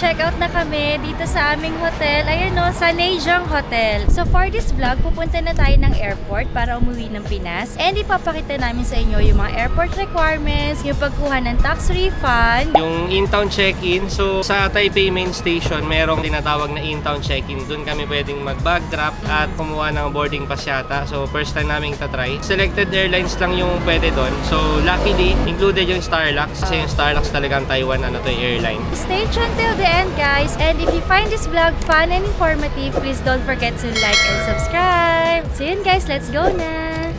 nag-check out na kami dito sa aming hotel. Ayan o, sa Naejang Hotel. So for this vlog, pupunta na tayo ng airport para umuwi ng Pinas. And ipapakita namin sa inyo yung mga airport requirements, yung pagkuha ng tax refund. Yung in-town check-in, so sa Taipei Main Station, merong tinatawag na in-town check-in. Doon kami pwedeng mag-bag drop at kumuha ng boarding pass yata. So first time namin tatry. Selected airlines lang yung pwede doon. So luckily, included yung Starlux. Kasi yung Starlux talagang Taiwan airline. Stay tuned till the end, guys. And if you find this vlog fun and informative, please don't forget to like and subscribe. So yun guys, let's go na!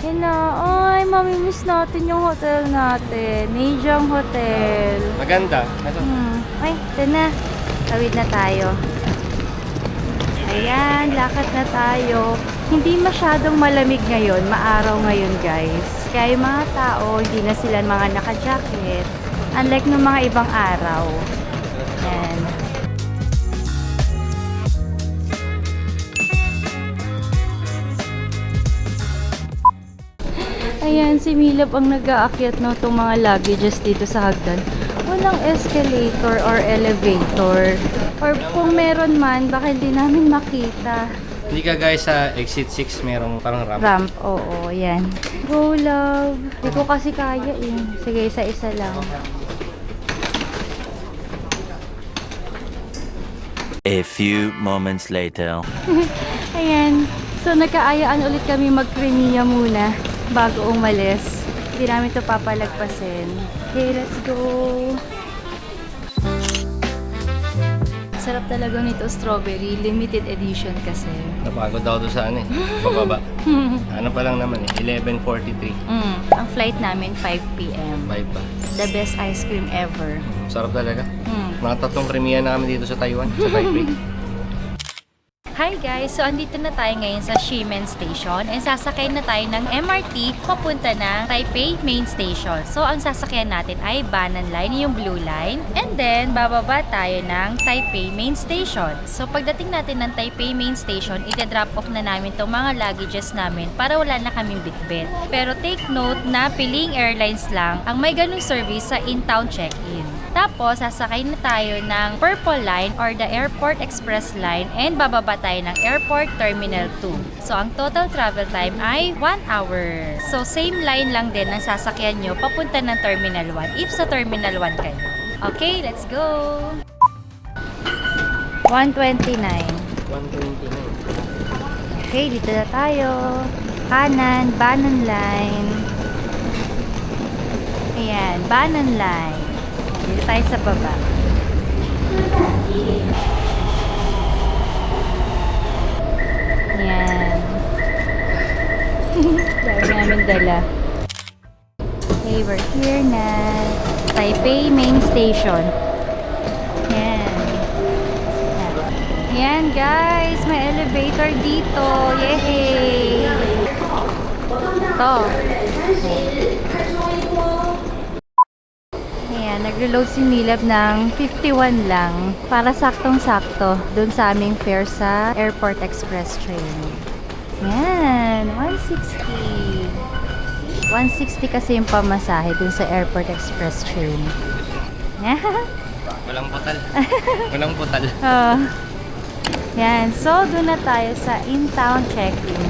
Yun na, ay, mamimiss natin yung hotel natin. Naejang Hotel. Maganda. Ay, ito na. Tawid na tayo. Ayan, lakad na tayo. Hindi masyadong malamig ngayon, maaraw ngayon guys. Kaya yung mga tao, hindi na sila mga naka-jacket. Unlike nung mga ibang araw. Ayan. Ayan, si Milab ang nag-aakyat no, itong mga luggages dito sa hagdan. Walang escalator or elevator. Or kung meron man, baka hindi namin makita. Hindi ka guys sa exit 6 merong parang ramp. Ramp, oo, yan. Go love. Hindi ko kasi kaya eh. Sige, isa-isa lang. A few moments later. Ayan. So, nagkaayaan ulit kami mag-Crimea muna bago umalis. Hindi namin ito papalagpasin. Okay, let's go! Sarap talaga nito, strawberry. Limited edition kasi. Napagod ako doon sa ano eh. Pababa. Ano pa lang naman eh. 11:43. Ang flight namin, 5 p.m. 5 pa. The best ice cream ever. Sarap talaga. Mga 3 kremiya na kami dito sa Taiwan, sa Taipei. Hi guys! So, andito na tayo ngayon sa Ximen Station and sasakay na tayo ng MRT papunta ng Taipei Main Station. So, ang sasakyan natin ay Banan Line, yung blue line. And then, bababa tayo ng Taipei Main Station. So, pagdating natin ng Taipei Main Station, ita-drop off na namin itong mga luggages namin para wala na kaming bitbit. Pero take note na Piling Airlines lang ang may ganung service sa in-town check-in. Tapos, sasakay na tayo ng Purple Line or the Airport Express Line and bababa tayo ng Airport Terminal 2. So, ang total travel time ay 1 hour. So, same line lang din ang sasakyan nyo papunta ng Terminal 1 if sa Terminal 1 kayo. Okay, let's go! 129. 129. Okay, dito na tayo. Kanan, Banan Line. Ayan, Banan Line. Dito tayo sa baba. Ayan. Dahil namin dala. Okay, we're here na. Taipei Main Station. Ayan. Ayan guys, may elevator dito. Yay! Ito. Ayan, nagre-load si Milab ng 51 lang para saktong-sakto dun sa aming fare sa Airport Express train. Ayan, 160. 160 kasi yung pamasahe dun sa Airport Express train. Walang putal. Walang putal. Yan, so dun na tayo sa in-town check-in.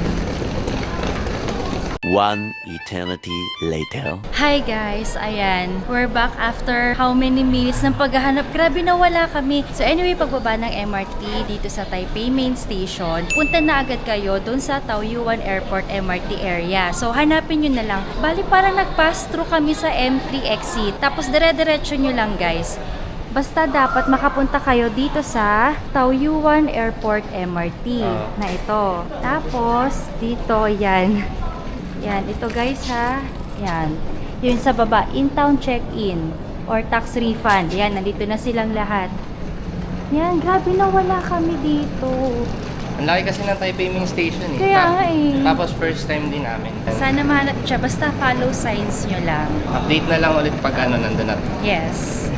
One eternity later. Hi guys, ayan. We're back after how many minutes ng paghahanap. Grabe na wala kami. So anyway, pagbaba ng MRT dito sa Taipei Main Station, punta na agad kayo dun sa Taoyuan Airport MRT area. So hanapin nyo na lang. Bali parang nag-pass through kami sa M3 exit. Tapos dire-diretso nyo lang guys. Basta dapat makapunta kayo dito sa Taoyuan Airport MRT na ito. Tapos dito, yan. Yan, ito guys ha. Yan. Yun sa baba, in-town check-in or tax refund. Yan, nandito na silang lahat. Yan, grabe na wala kami dito. Ang laki kasi ng Taipei Main Station eh. Kaya nga eh. Tapos first time din namin. Sana mahanap siya. Basta follow signs nyo lang. Update na lang ulit pag ano nandun na. Yes.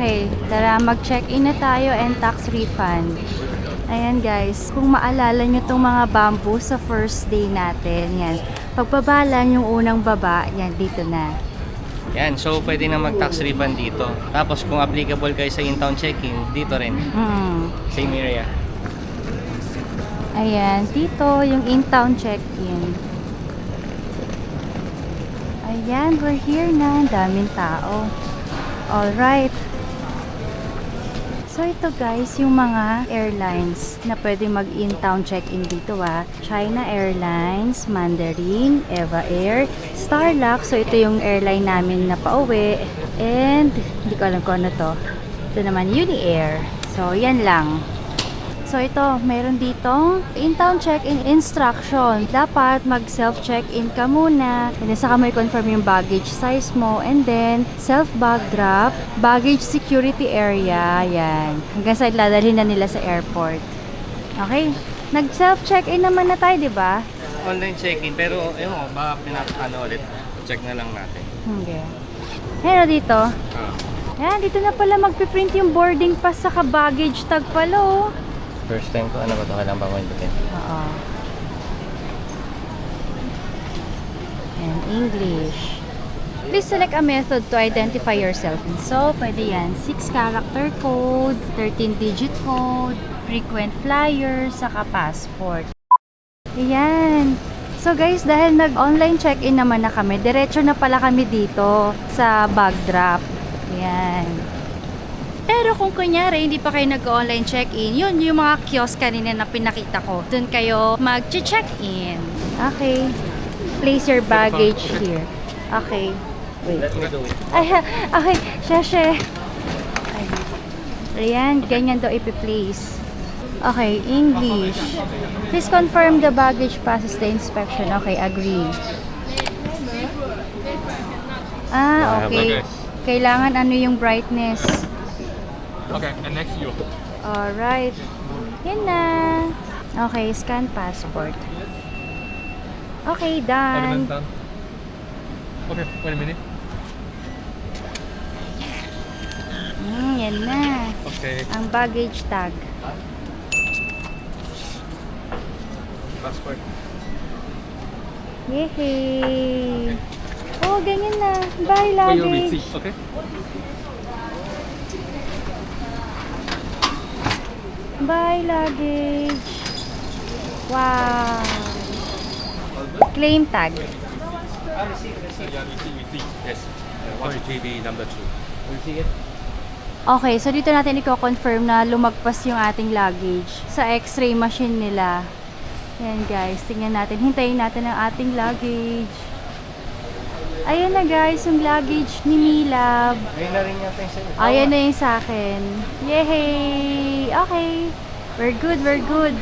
Okay, tara mag-check-in na tayo and tax refund. Ayan guys, kung maalala nyo itong mga bamboo sa first day natin, yan. Pagbaba lang yung unang baba, yan, dito na. Yan, so pwede na mag-tax refund dito. Tapos kung applicable kayo sa in-town check-in, dito rin. Same area. Ayan, dito yung in-town check-in. Ayan, we're here na. Ang daming tao. Alright. So ito guys, yung mga airlines na pwede mag-in-town check-in dito China Airlines, Mandarin, Eva Air, Starlux. So ito yung airline namin na pauwi. And hindi ko alam kung ano to. Ito naman Uni Air. So yan lang. So ito, meron ditong in-town check-in instruction. Dapat mag-self-check-in ka muna. And then saka may confirm yung baggage size mo. And then, self-bag drop, baggage security area. Yan. Hanggang sa dadalhin na nila sa airport. Okay? Nag-self-check-in naman na tayo, di ba? Online check-in, pero ayun mo, baka ulit. Check na lang natin. Okay. Pero dito, yan, dito na pala magpiprint yung boarding pass sa baggage tag pala, oh. First time ko, ano ba ito? Kailangan ba pindutin? Oo. And English. Please select a method to identify yourself. So, pwede yan. 6-character code, 13-digit code, frequent flyer, saka passport. Ayan. So guys, dahil nag-online check-in naman na kami, diretso na pala kami dito sa bag drop. Ayan. Pero kung kunyari, hindi pa kayo nag-online check-in, yun yung mga kiosk kanina na pinakita ko. Doon kayo mag-check-in. Okay. Place your baggage here. Okay. Wait. Let me do it. Ay, okay. Sheshe. Ayan, ganyan daw ipi-place. Okay, English. Please confirm the baggage passes the inspection. Okay, agree. Okay. Kailangan ano yung brightness. Okay, and next you. Alright. Yan na. Okay, scan passport. Okay, done. Element done. Okay, wait a minute. Yan na. Okay, Ang baggage tag. passport. Yehey! Oh, ganyan na. Bye, For your luggage. receipt, okay? Bye, luggage. Wow. Claim tag. Yeah, receipt. Yes. One GB number 2. We'll see it. Okay, so dito natin i-confirm na lumagpas yung ating luggage sa x-ray machine nila. Yan guys, tingnan natin. Hintayin natin ang ating luggage. Ayan na guys, yung luggage ni Milab. Ayun na rin yata yung sa'yo. Ayan na yung sa akin. Yehey! Okay. We're good, we're good.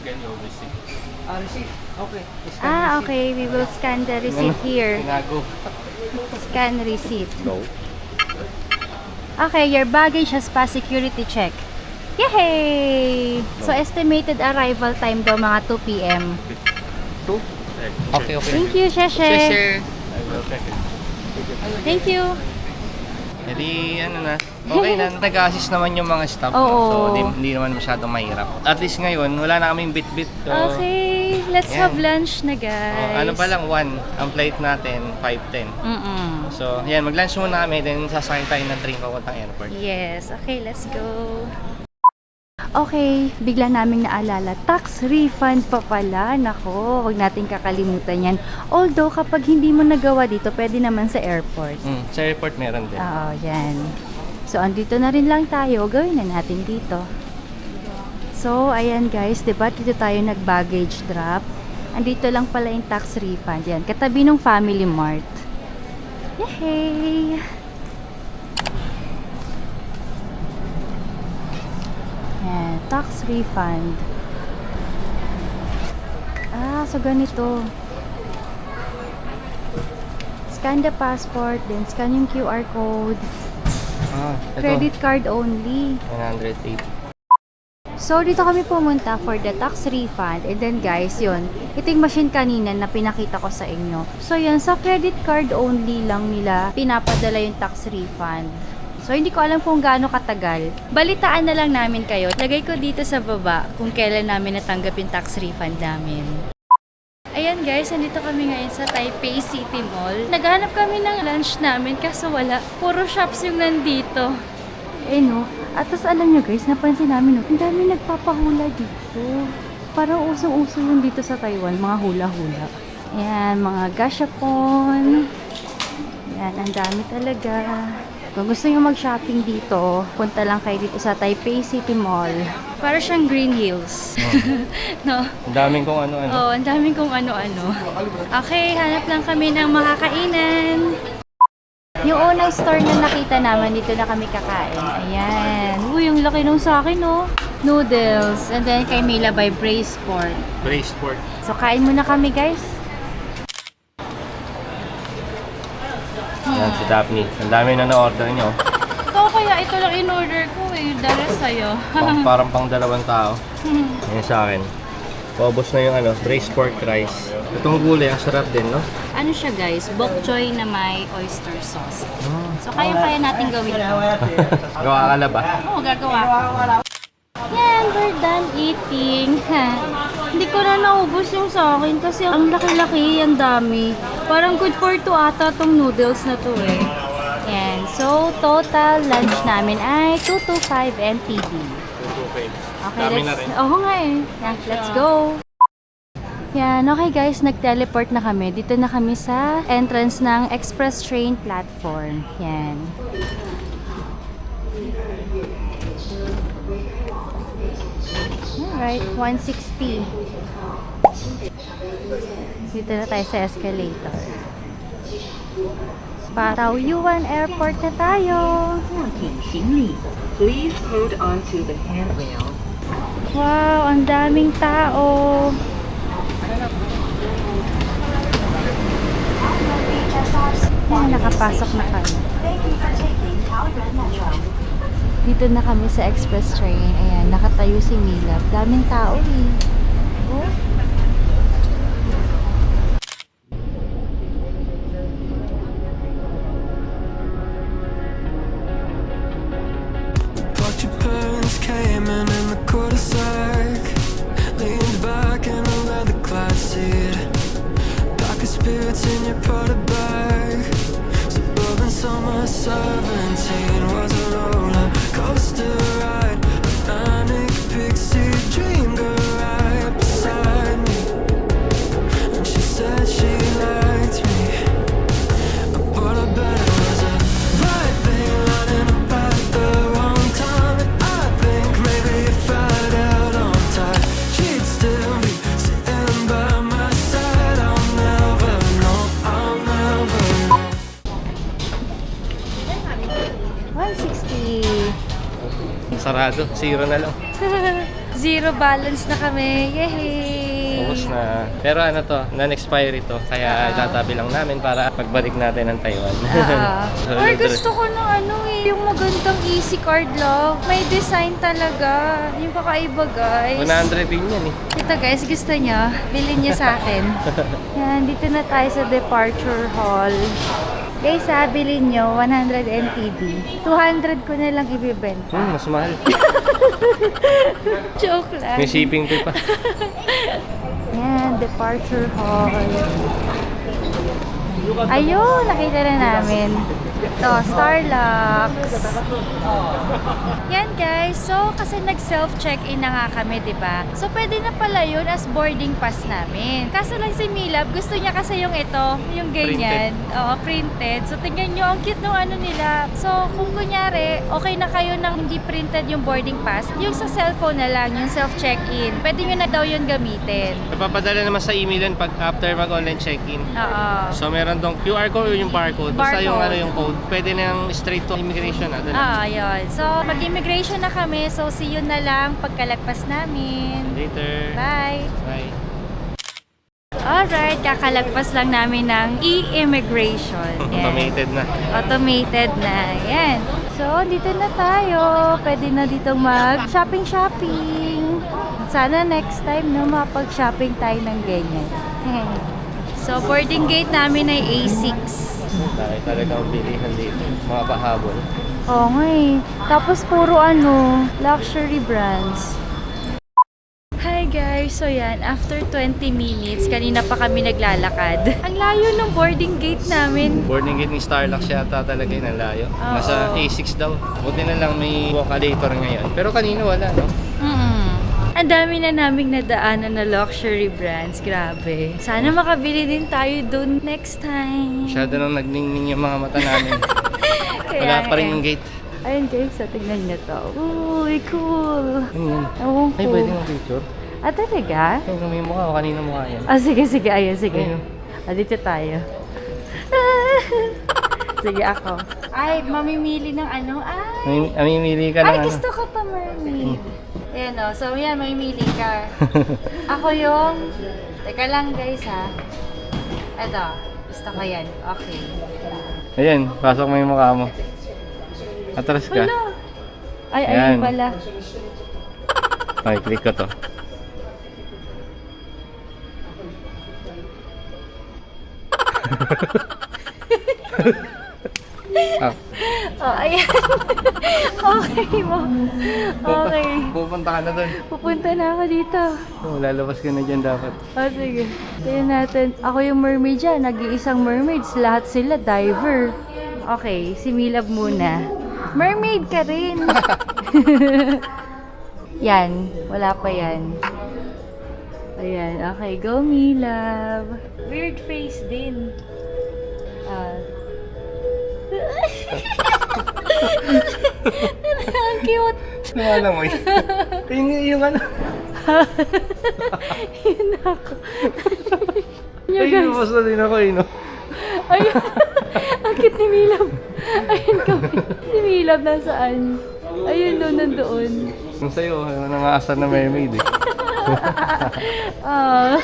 Scan your receipt. Receipt. Okay. Okay. We will scan the receipt here. Tinago. Scan receipt. No. Okay, your baggage has passed security check. Yehey! So, estimated arrival time daw mga 2 p.m. 2? Okay, okay. Thank you, Sheshe. I will check it. Thank you. E di, ano na. Okay na. Nag-assist naman yung mga staff. Oo. So, hindi naman masyadong mahirap. At least ngayon, wala na kaming bit-bit. So, Okay, let's Yan. have lunch na guys. ano pa lang, 1. Ang flight natin, 5:10. So, yan. Mag-lunch muna kami. Then, sasakay tayo ng train papuntang airport. Yes, okay, let's go. Okay, bigla naming naalala, tax refund pa pala. Nako, huwag natin kakalimutan yan. Although, kapag hindi mo nagawa dito, pwede naman sa airport. Sa airport meron din. Oo, yan. So, andito na rin lang tayo. Gawin na natin dito. So, ayan guys, diba? Dito tayo nag-baggage drop. Andito lang pala yung tax refund. Yan, katabi ng Family Mart. Yay! Yan, tax refund. So ganito. Scan the passport, then scan yung QR code. Ito. Credit card only. 108. So, dito kami pumunta for the tax refund. And then guys, yun. Ito yung machine kanina na pinakita ko sa inyo. So, yun. Sa credit card only lang nila pinapadala yung tax refund. So, hindi ko alam kung gaano katagal. Balitaan na lang namin kayo. Lagay ko dito sa baba kung kailan namin natanggap yung tax refund namin. ayan guys, nandito kami ngayon sa Taipei City Mall. Naghanap kami ng lunch namin kaso wala. Puro shops yung nandito. Eh no. At tapos alam nyo guys, napansin namin, no, ang dami nagpapahula dito. Parang usong-uso yung dito sa Taiwan, mga hula-hula. Ayan, mga gashapon. Ayan, ang dami talaga. Kung gusto nyo mag-shopping dito, punta lang kayo dito sa Taipei City Mall. Para siyang Green Hills. No? Ang daming kung ano-ano. Oo, ang daming kung ano-ano. Okay, hanap lang kami ng makakainan. Yung unang store na nakita naman, dito na kami kakain. Ayan. Uy, yung laki nung sa akin, no? Noodles. And then kay Mila by Braised Pork. Braised pork. So, kain muna kami, guys. Yan si Daphne. Ang dami na na-order nyo. Oo, kaya ito lang in-order ko eh. Dala sa'yo. Parang pang 2 tao. Yan sa akin. Paubos na yung braised pork rice. Itong gulay, ang sarap din, no? Ano siya, guys? Bok choy na may oyster sauce. So, kaya natin gawin ito. Gawa ka na ba? Oo, gagawa ko. Yan, we're done eating. Hindi ko na naubos yung sa akin kasi ang laki-laki, ang dami. Parang good for 2 ata tong noodles na to eh. Yan. So, total lunch namin ay 225 NTD. Okay, Dami na rin. Oo nga eh. Yan, let's go! Yan, okay guys, nag-teleport na kami. Dito na kami sa entrance ng express train platform. Yan. Alright, 160. Dito na tayo sa escalator. Taoyuan Airport na tayo. 附近行李 Please hold on to the handrail. Wow, ang daming tao. Yan, nakapasok na kami. Dito na kami sa express train. Ayan, nakatayo si Mila. Daming tao eh. Oh. But your parents came in the cul-de-sac, leaned back in a leather clad seat, pocket spirits in your Prada bag. Suburban summer 17 was a roller coaster ride, a manic pixie dream girl right beside me, and she said she liked me, but I bet it was a right thing lining up at the wrong time. And I think maybe if I'd held on tight, she'd still be sitting by my side. I'll never know, I'll never know. 160. Sarado. 0 na lang. Zero balance na kami. Yay! Ubus na. Pero non-expiry to. Kaya itatabi lang namin para pagbalik natin ng Taiwan. Or gusto ko ng yung magandang easy card lang. May design talaga. Yung kakaiba guys. 100 din yan eh. Ito guys, gusto nyo? Bilhin nyo sa akin. Yan, dito na tayo sa departure hall. Guys bilhin nyo, 100 NTD. 200 ko na lang ibibenta. Mas mahal. Joke lang. May shipping fee pa. Yan, departure hall. Ayun, nakita na namin. Ito, Starlux. Yan guys, so kasi nag-self-check-in na nga kami, diba? So pwede na pala yun as boarding pass namin. Kaso lang si Milab, gusto niya kasi yung ito, yung ganyan. Oo, printed. So tingnan nyo, ang cute nung nila. So kung kunyari, okay na kayo nang hindi printed yung boarding pass, yung sa cellphone na lang, yung self-check-in, pwede nyo na daw yun gamitin. Napapadala naman sa email yun pag after mag-online check-in. Oo. So meron tong QR code o yung barcode. Basta yung Barcode. yung code. Pwede nang straight to immigration na. Yun. So, mag-immigration na kami. So, see you na lang pagkalagpas namin. Later. Bye! Bye. Alright, kakalagpas lang namin ng e-immigration. Yan. Automated na. Automated na. Yan. So, dito na tayo. Pwede na ditong mag-shopping-shopping. Sana next time, no, mapag-shopping tayo ng ganyan. So, boarding gate namin ay A6. Dahil talagang bilihan dito. Mga pahabol. Oo nga eh. Tapos puro luxury brands. Hi guys! guys, so yan, after 20 minutes, kanina pa kami naglalakad. Ang layo ng boarding gate namin. Boarding gate ni Starlux yata talaga yun, ang layo. Oo. Nasa A6 daw. Buti na lang may walk-a-lator ngayon. Pero kanina wala, no? Ang dami na naming nadaanan na luxury brands. Grabe. Sana makabili din tayo dun next time. Masyado nang nagningning yung mga mata namin. Wala pa rin yung gate. Ayun guys, so tingnan nyo to. Uy, cool. Ano yun? Ewan Ay, ko. pwede ng picture? Ah, talaga? Ay, may mukha ko. Kanina mukha yan. Ah, sige, sige. Ayun, sige. Ayun. Ah, dito tayo. Sige, ako. Ay, mamimili ng ano? Ay, Mamimili ka ay ng gusto ko to mermaid. Ayan o. So, yan, mamimili ka. Ako yung... Teka lang, guys, ha. Ito. Gusto ko yan. Okay. Ayan, pasok mo yung mukha mo. Atras ka. Wala. Ay, Yan. ayun pala. Okay, click ko to. Ah, Oh, ayan. Okay mo. Okay. pupunta ka na doon. Pupunta na ako dito. Oh, lalabas ka na dyan dapat. Oh, sige. Tingnan natin. Ako yung mermaid dyan. Nag-iisang mermaids. Lahat sila diver. Okay, si Milab muna. Mermaid ka rin. Yan. Wala pa yan. Ayan. Okay, go Milab. Weird face din. Ang cute. Nawala mo yun. Yung ano. Yun ako. Yun Ay, guys. lumabas na din ako eh, no? Ayun. Ang cute ni Milab. Ayun kami. Si Milab nasaan? Ayun doon, nandoon. Yung sa'yo, nangaasar na mermaid eh. Ah.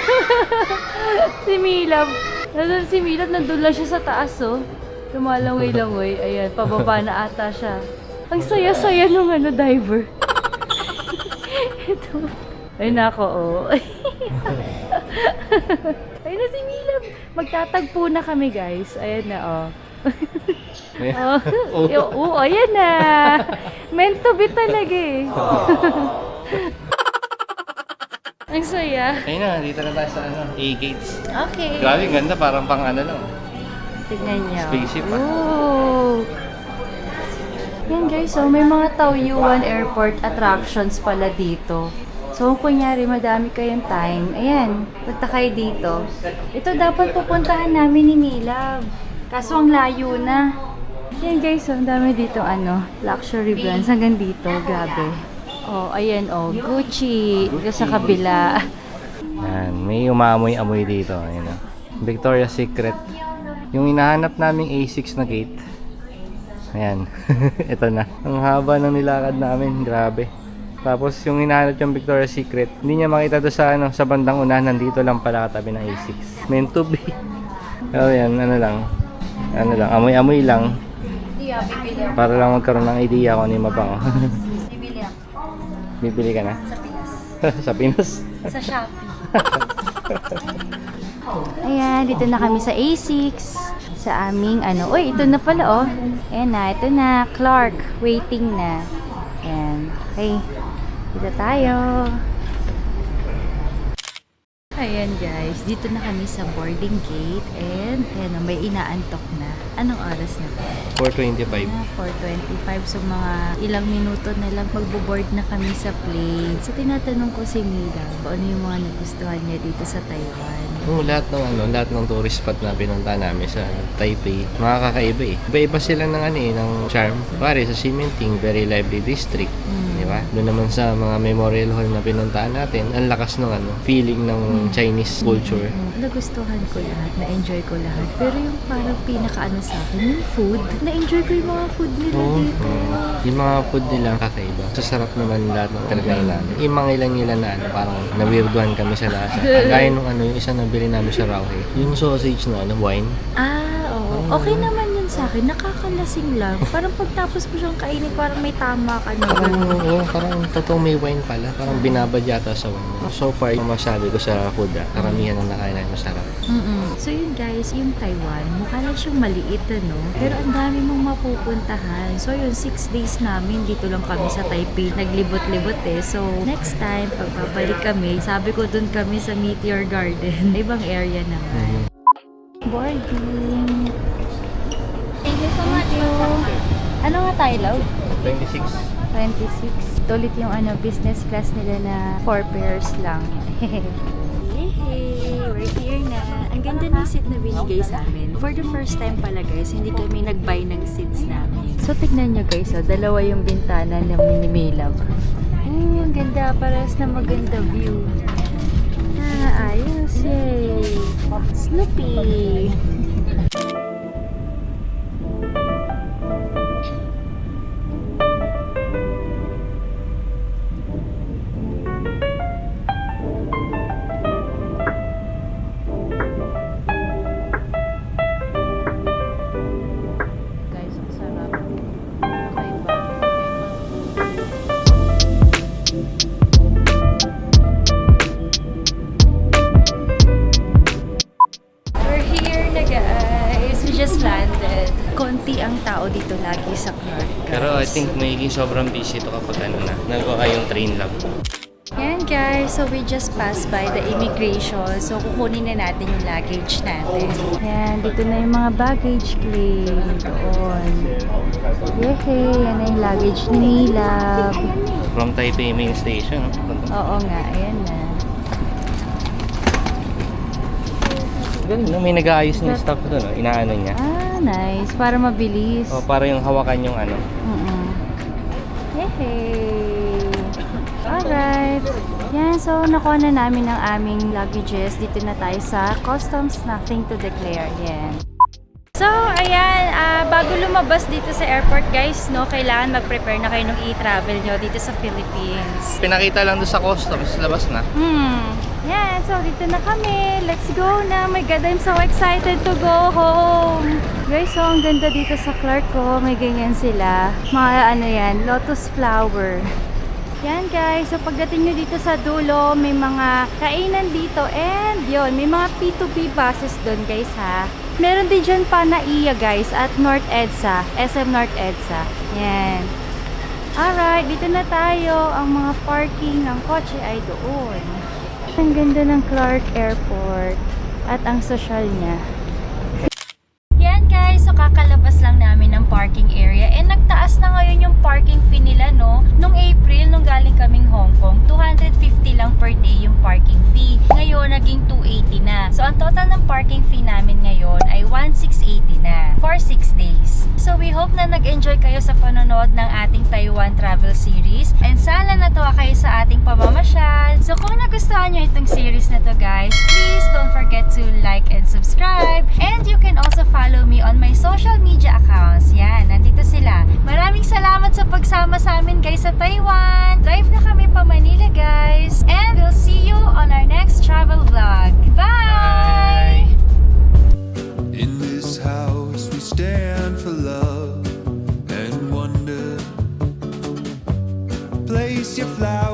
Si Milab. Nandun si Milab, nandun lang siya sa taas, oh. Lumalangoy-langoy. Ayan, pababa na ata siya. Ang saya-saya nung ano, diver. Ito. Ay, nako, oh. Ayun na si Milab. Magtatagpo na kami, guys. Ayan na, oh. Oh, ayan na. Meant to be talaga eh. Ang saya. Ayun na, dito na tayo sa ano, A-gates. Okay. Grabe, ganda, parang pang ano lang. Tignan niyo. Spaceship, ah. Ooh. Yan guys, so may mga Taoyuan Airport attractions pala dito. So kunyari madami kayong time, ayan, punta kayo dito. Ito dapat pupuntahan namin ni Milab. Kaso ang layo na. Yan guys, so ang dami dito ano, luxury brands hanggang dito, grabe. Oh, ayan oh, Gucci. Dito sa kabila. Yan, may umaamoy-amoy dito. Ayun, oh. Victoria's Secret. Yung hinahanap naming A6 na gate. Ayan. Ito na. Ang haba ng nilakad namin. Grabe. Tapos yung hinahanap yung Victoria's Secret, hindi niya makita doon sa, ano, sa bandang unahan. Nandito lang pala katabi ng A6. Meant to be. Pero yan, ano lang. Ano lang, amoy-amoy lang. Bibili ako. Para lang magkaroon ng idea kung ano yung mabango. Bibili ako. Bibili ka na? Sa Pinas. Sa Pinas? Sa Shopee. Ayan, dito na kami sa A6. Sa aming ano. Uy, ito na pala oh. Ayan na, ito na. Clark. Waiting na. Ayan. Okay. Dito tayo. Ayan guys, dito na kami sa boarding gate and ayan, may inaantok na. Anong oras na ba? 4:25. 4:25. So mga ilang minuto na lang magbo-board na kami sa plane. So tinatanong ko si Mila, ano yung mga nagustuhan niya dito sa Taiwan? Oo, lahat ng tourist spot na pinunta namin sa Taipei, makakaiba eh. Iba-iba sila ng ano eh, ng charm. Pare sa Ximending, very lively district, di ba? Doon naman sa mga memorial hall na pinuntaan natin, ang lakas ng ano, feeling ng Chinese culture. Nagustuhan ko lahat, na-enjoy ko lahat. Pero yung parang pinaka-ano sa akin, yung food, na-enjoy ko yung mga food nila dito. Yung mga food nila kakaiba. Sasarap naman lahat ng tinatry namin. Yung mga ilang na ano, parang na-weirduhan kami sa lasa. Gaya nung ano, yung isa nabili namin sa Rauhe. Yung sausage na ano, wine. Ah, oo. Okay naman yun sa sa akin, nakakalasing lang. Parang pagtapos mo siyang kainin, parang may tama ka na. Parang totoong may wine pala. Parang binabad yata sa wine. So far, yung masabi ko sa food, karamihan ng nakain ay masarap. So yun guys, yung Taiwan, mukha lang siyang maliit pero ang dami mong mapupuntahan. So yun, 6 days namin, dito lang kami sa Taipei. Naglibot-libot So next time, pagpapalik kami, sabi ko dun kami sa Meteor Garden. Ibang area naman. Boarding. Thank you so much. Ano nga tayo, love? 26. 26. Ito ulit yung business class nila na 4 pairs lang. Yay! We're here na. Ang ganda ng seat na binigay sa amin. For the first time pala guys, hindi kami nag-buy ng seats namin. So tignan nyo guys, dalawa yung bintana na mini-mailab. Ang ganda. Pares na maganda view. Ayos. Yay! Snoopy! Guys, ang sarap. Kakaiba. We're here na guys. We just landed. Konti ang tao dito lagi sa Clark, guys. Pero I think magiging sobrang busy ito kapag nagawa yung train lab. Yan guys, so we just passed by the immigration. So kukunin na natin yung luggage natin. Yan, dito na yung mga baggage claim. Doon. Yehey, yan na yung luggage ni Milab. From Taipei main station. Oo nga, ayan na. Ganun, may nag-aayos ng stuff doon. Inaano niya. Nice. Para mabilis. O, para yung hawakan yung Yehey! Alright. Yan, so nakuha na namin ang aming luggages. Dito na tayo sa customs, nothing to declare. Yan. So, ayan, bago lumabas dito sa airport guys, kailangan mag-prepare na kayo ng e-travel nyo dito sa Philippines. Pinakita lang doon sa customs, labas na. Yeah, so dito na kami. Let's go na. My God, I'm so excited to go home. Guys, so ang ganda dito sa Clark may ganyan sila. Mga yan, lotus flower. Yan guys, so pagdating nyo dito sa dulo, may mga kainan dito and yun, may mga P2P buses doon guys ha. Meron din dyan pa na iya guys at North EDSA, SM North EDSA. Yan. Alright, dito na tayo. Ang mga parking ng kotse ay doon. Ang ganda ng Clark Airport at ang social niya. Yan guys, so kakalabas lang namin ng parking area and nagtaas na ngayon yung parking fee nila nung April, nung galing kaming Hong Kong, 250 lang per day yung parking fee. Ngayon, naging 280 na. So, ang total ng parking fee namin ngayon ay 1,680 na for 6 days. So, we hope na nag-enjoy kayo sa panonood ng ating Taiwan travel series and sana natuwa kayo sa ating pamamasyal. So, kung nagustuhan nyo itong series na to guys, please don't forget to like and subscribe. And you can also follow me on my social media accounts. Yan, nandito sila. Maraming salamat sa pagsama sa amin guys sa Taiwan. Drive na kami pa Manila guys. And we'll see you on our next travel vlog. Bye! In this house we stand for love and wonder. Place your flowers